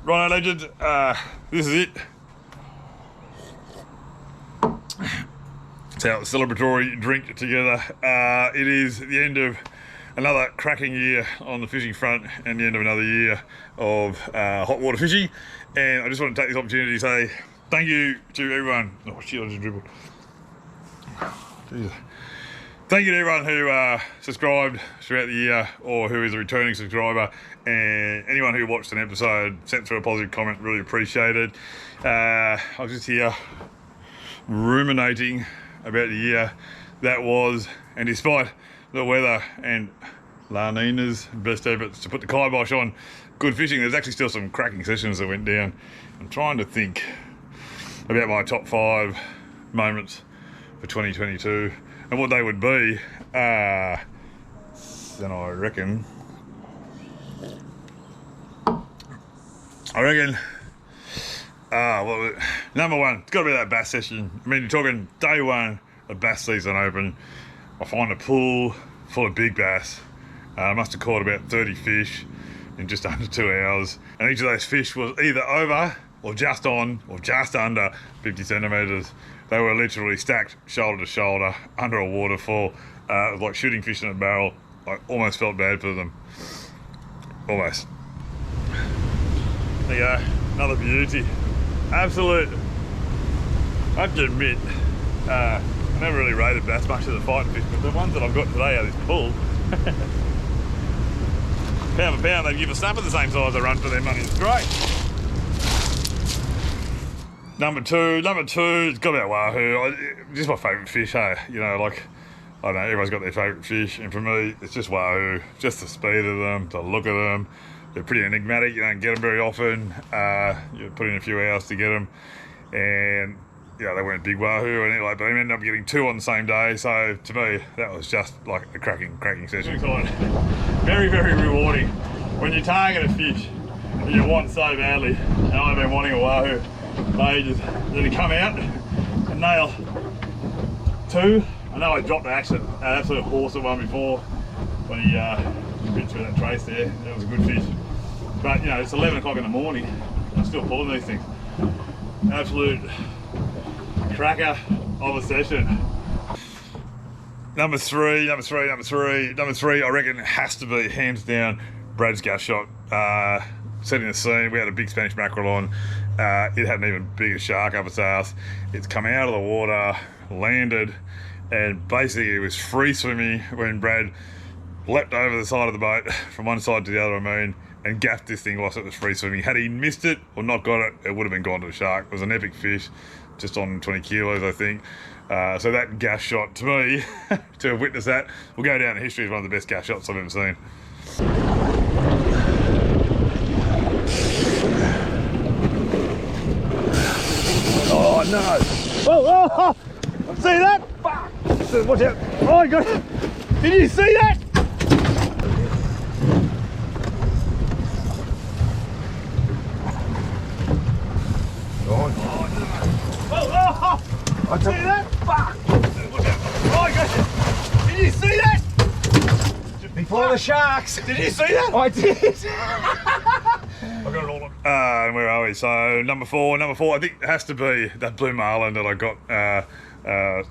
Right, legend. This is it. It's our celebratory drink together. It is the end of another cracking year on the fishing front and the end of another year of hot water fishing. And I just want to take this opportunity to say thank you to everyone. Oh shit, I just dribbled. Jesus. Thank you to everyone who subscribed throughout the year or who is a returning subscriber, and anyone who watched an episode, sent through a positive comment, really appreciate it. I was just here ruminating about the year that was, and despite the weather and La Nina's best efforts to put the kibosh on good fishing, there's actually still some cracking sessions that went down. I'm trying to think about my top 5 moments for 2022 and what they would be. Then I reckon well, number one, it's got to be that bass session. I mean, you're talking day one of bass season open. I find a pool full of big bass. I must have caught about 30 fish in just under 2 hours, and each of those fish was either over or just on or just under 50 centimetres. They were literally stacked shoulder to shoulder under a waterfall. It was like shooting fish in a barrel. I almost felt bad for them. Almost. There you go, another beauty. Absolute. I have to admit, I never really rated bass much of the fighting fish, but the ones that I've got today are this pool. Pound for pound, they give a snapper the same size they run for their money. It's great. Number two, it's got to be a wahoo. Just my favourite fish, hey? You know, like, I don't know, everyone's got their favourite fish, and for me, it's just wahoo. Just the speed of them, the look of them. They're pretty enigmatic, you don't get them very often. You put in a few hours to get them, and yeah, they weren't big wahoo, and but I ended up getting 2 on the same day, so to me, that was just like a cracking session. Very, very rewarding. When you target a fish that you want so badly, and I've been wanting a wahoo for ages, then to come out and nail 2. I know I dropped an absolute horse at one before when he bit through that trace there. That was a good fish. But you know, it's 11 o'clock in the morning. I'm still pulling these things. Absolute cracker of a session. Number three, I reckon it has to be, hands down, Brad's gaff shot. Setting the scene, we had a big Spanish mackerel on. It had an even bigger shark up its ass. It's come out of the water, landed, and basically it was free swimming when Brad leapt over the side of the boat from one side to the other, and gaffed this thing whilst it was free swimming. Had he missed it or not got it, it would have been gone to the shark. It was an epic fish, just on 20 kilos, I think. So that gaff shot, to me, to have witnessed that, will go down in history as one of the best gaff shots I've ever seen. Oh no! Oh! See that? Fuck! Watch out! Oh my god! Did you see that? I see that? Fuck! Watch out! Oh my god! Did you see that? Before the sharks! Did you see that? I did! I got it all on. And where are we? So number four, I think it has to be that blue marlin that I got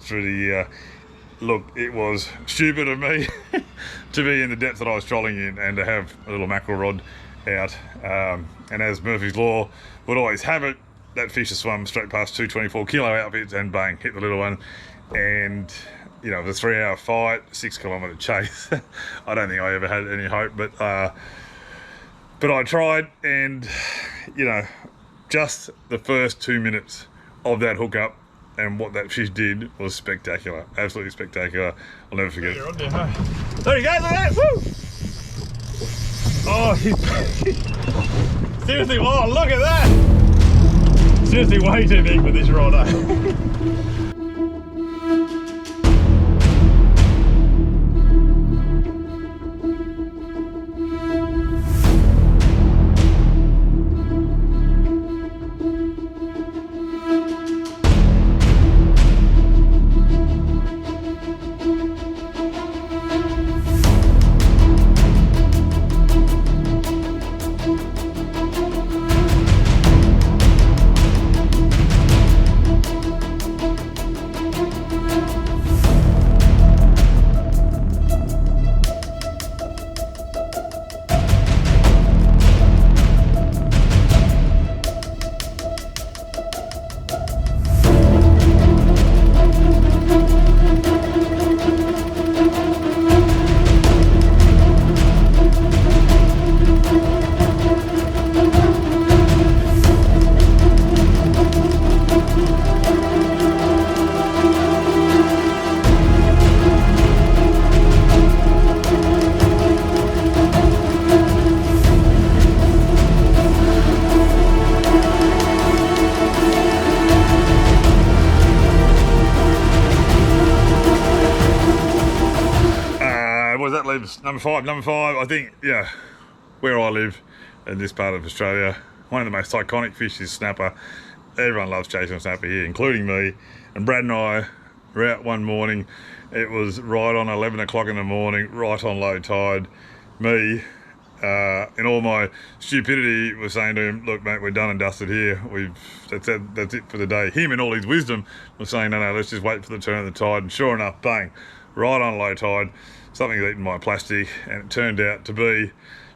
through the year. Look, it was stupid of me to be in the depth that I was trolling in and to have a little mackerel rod out. And as Murphy's Law would always have it, that fish has swum straight past 2 24 kilo outfits and bang, hit the little one. And you know, the 3-hour fight, 6-kilometre chase. I don't think I ever had any hope, but I tried, and you know, just the first 2 minutes of that hookup and what that fish did was spectacular, absolutely spectacular. I'll never forget it. There he goes, look at that! Woo! Oh, seriously, oh, look at that! Seriously, way too big for this rod, eh? Number five, I think, yeah, where I live in this part of Australia, one of the most iconic fish is snapper. Everyone loves chasing snapper here, including me. And Brad and I were out one morning. It was right on 11 o'clock in the morning, right on low tide. Me, in all my stupidity, was saying to him, look mate, we're done and dusted here. That's it for the day. Him in all his wisdom was saying, no, let's just wait for the turn of the tide. And sure enough, bang, right on low tide, something's eaten my plastic, and it turned out to be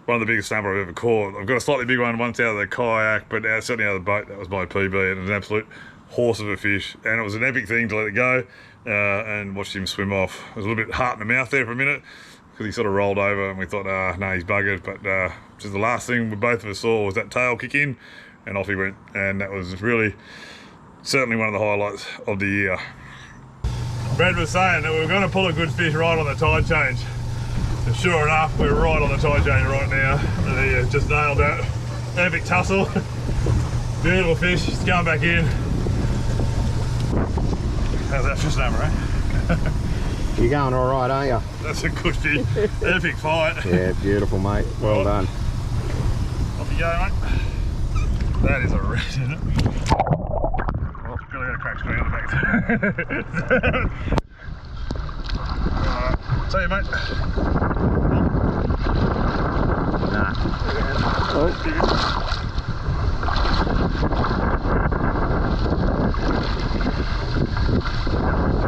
one of the biggest snapper I've ever caught. I've got a slightly big one once out of the kayak, but certainly out of the boat, that was my PB, and it was an absolute horse of a fish. And it was an epic thing to let it go and watch him swim off. It was a little bit heart in the mouth there for a minute, because he sort of rolled over and we thought, no, he's buggered. But just the last thing we both of us saw was that tail kick in, and off he went. And that was really, certainly one of the highlights of the year. Brad was saying that we were going to pull a good fish right on the tide change. And sure enough, we're right on the tide change right now. And he just nailed that. Epic tussle. Beautiful fish, it's going back in. How's that fish number, eh? You're going all right, aren't you? That's a good fish. Epic fight. Yeah, beautiful, mate. Well done. Off you go, mate. That is a red, isn't it? Oh, really got a crack screen on the back. Alright, see you, mate. Nah. Oh.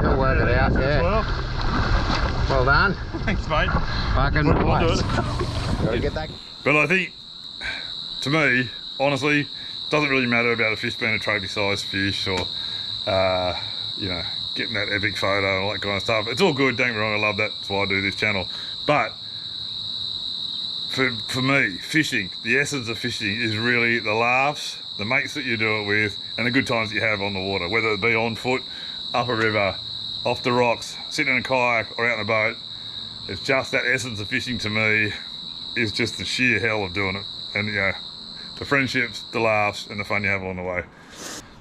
You'll work it out, yeah. Well done. Thanks, mate. Fucking nice. It. Gotta get that. But I think, to me, honestly, it doesn't really matter about a fish being a trophy size fish or, you know, getting that epic photo and all that kind of stuff. It's all good, don't get me wrong, I love that, that's why I do this channel. But for me, fishing, the essence of fishing is really the laughs, the mates that you do it with, and the good times that you have on the water, whether it be on foot, up a river, off the rocks, sitting in a kayak or out in a boat. It's just that essence of fishing to me is just the sheer hell of doing it. And yeah, the friendships, the laughs, and the fun you have along the way.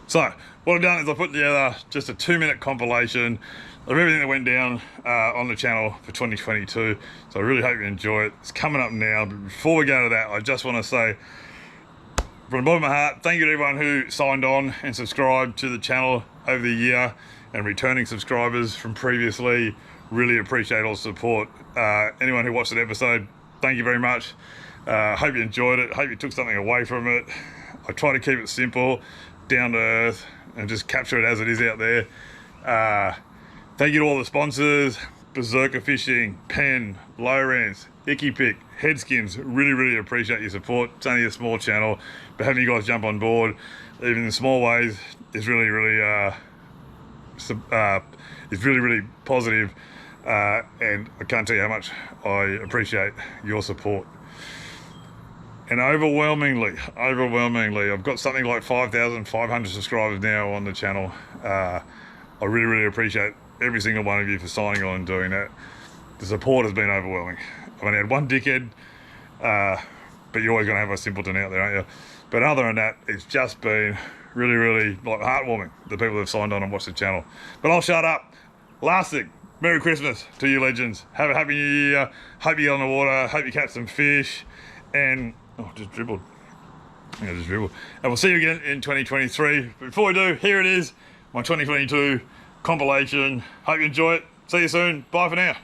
So what I've done is I've put together just a 2-minute compilation of everything that went down on the channel for 2022. So I really hope you enjoy it. It's coming up now, but before we go to that, I just want to say, from the bottom of my heart, thank you to everyone who signed on and subscribed to the channel over the year, and returning subscribers from previously. Really appreciate all the support. Anyone who watched that episode, thank you very much. Hope you enjoyed it. Hope you took something away from it. I try to keep it simple, down to earth, and just capture it as it is out there. Thank you to all the sponsors: Berserker Fishing, Penn, Lowrance, Ikipik, Headskins. Really appreciate your support. It's only a small channel, but having you guys jump on board, even in small ways, is really positive, and I can't tell you how much I appreciate your support. And overwhelmingly, I've got something like 5,500 subscribers now on the channel. I really appreciate every single one of you for signing on and doing that. The support has been overwhelming. I've only had one dickhead, but you're always going to have a simpleton out there, aren't you? But other than that, it's just been really like heartwarming, the people that have signed on and watched the channel. But I'll shut up. Last thing, Merry Christmas to you legends. Have a happy new year. Hope you get on the water. Hope you catch some fish. And just dribbled. Yeah, just dribbled. And we'll see you again in 2023. But before we do, here it is, my 2022 compilation. Hope you enjoy it. See you soon. Bye for now.